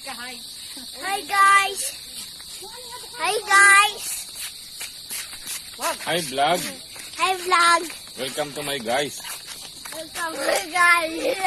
Hi guys! Hi guys! Hi vlog. Hi vlog! Welcome to my guys. Welcome guys!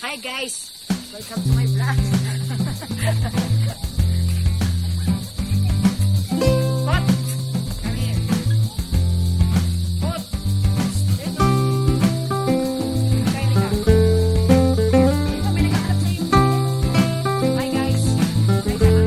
Hi guys, welcome to my vlog. Pot, come here. Pot, dito. Kain ka. Dito may naghahanap sa iyo. Hi guys. Hi guys.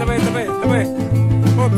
Tabi. Hop.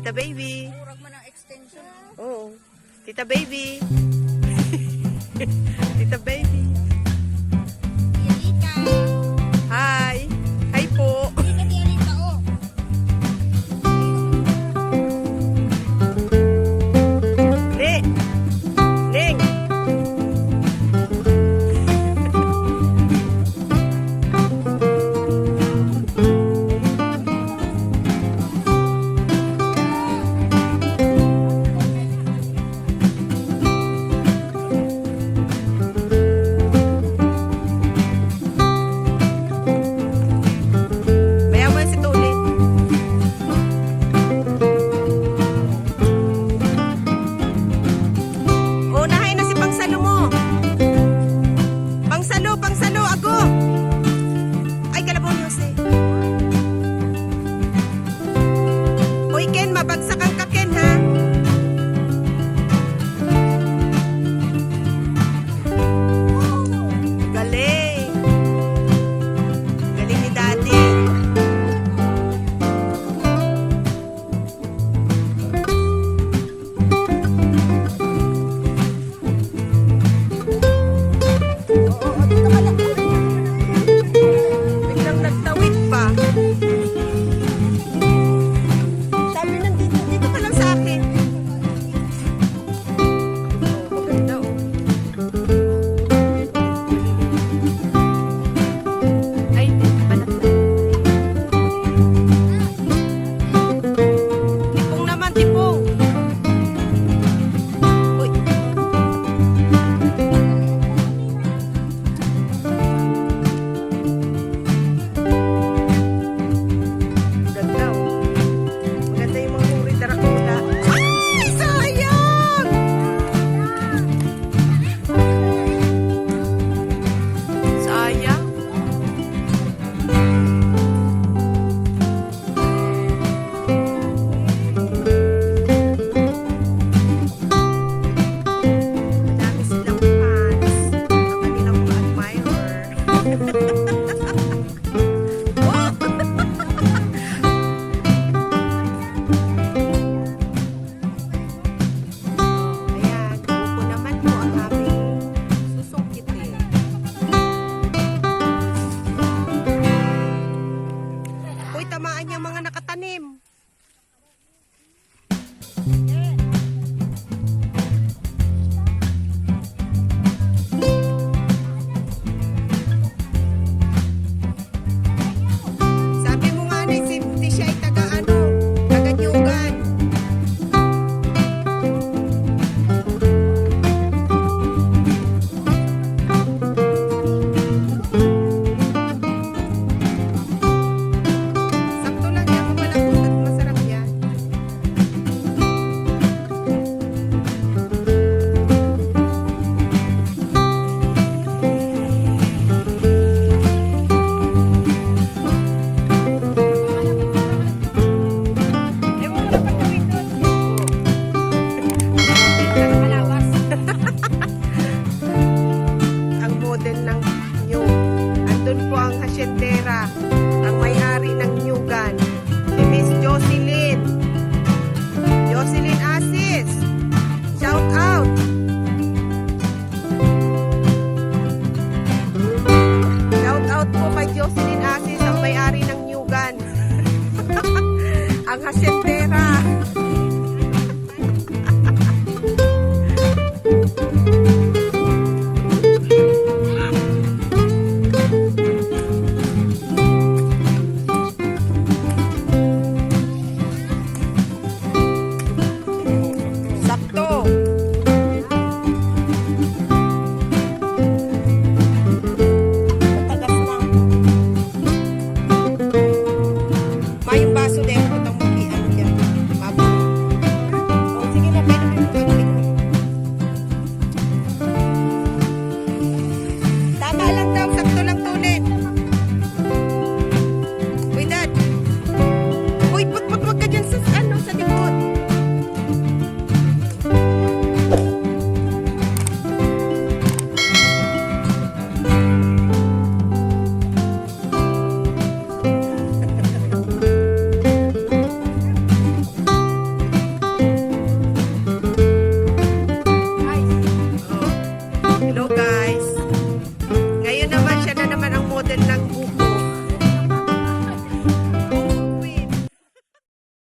Tita Baby. Murag man ang extension. Oo. Tita Baby. Tita Baby. Tialita. Hi. Hi po. Hindi ka tialita, oh. Le. Ning. Maya mo yan si Tuli. Unahin na si Pangsalo mo. Pangsalo, ago. Ay, kalabaw niyo si. Uy, Ken, mabagsak ang kaken, ha? Galing. Galing ni Daddy. Biglang nagtawid pa. Sabi nandito, dito ka lang sa akin. Oh, maganda oh. Ay, hindi. Balat na. Tipong naman, tipong. Uy. Ganda oh. Maganda yung mga uri tarakula. Ay, sayang! Sayang. Madami silang fans. Ang kanilang mga admirer. Oh! Ayan, upo naman po ang aming susungkitin. Uy, tamaan yung mga nakatanim. Sabi mo nga na si siya ay taga ano, taga Nyugan. Sakto lang yan, malambot at masarap yan. Ewan mo na pagkawin doon. Nakalawas. Ang model ng new. Andun po ang hasyendera.